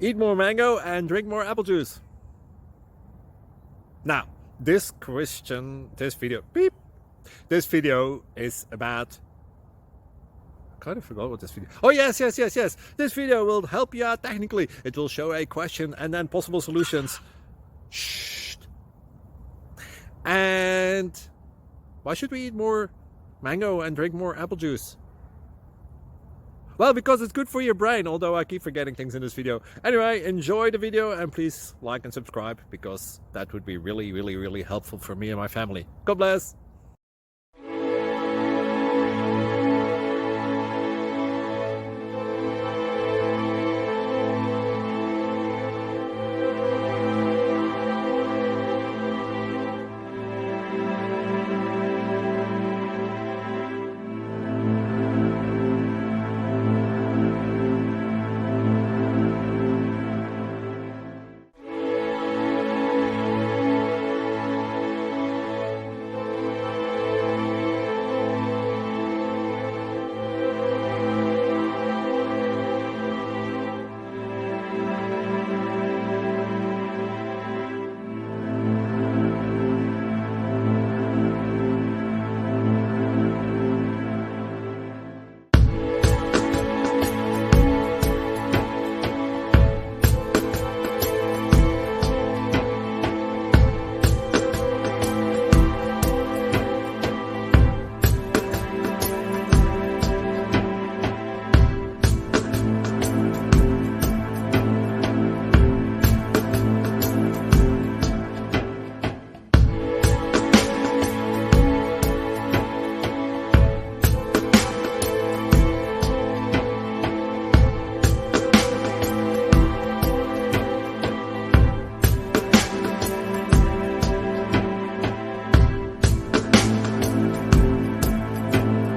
Eat more mango and drink more apple juice. Now, this video is about, I kind of forgot what this video. Oh, yes. This video will help you out technically. It will show a question and then possible solutions. Shh. And why should we eat more mango and drink more apple juice? Well, because it's good for your brain, although I keep forgetting things in this video. Anyway, enjoy the video and please like and subscribe, because that would be really helpful for me and my family. God bless!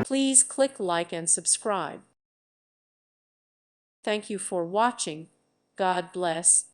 Please click like and subscribe. Thank you for watching. God bless.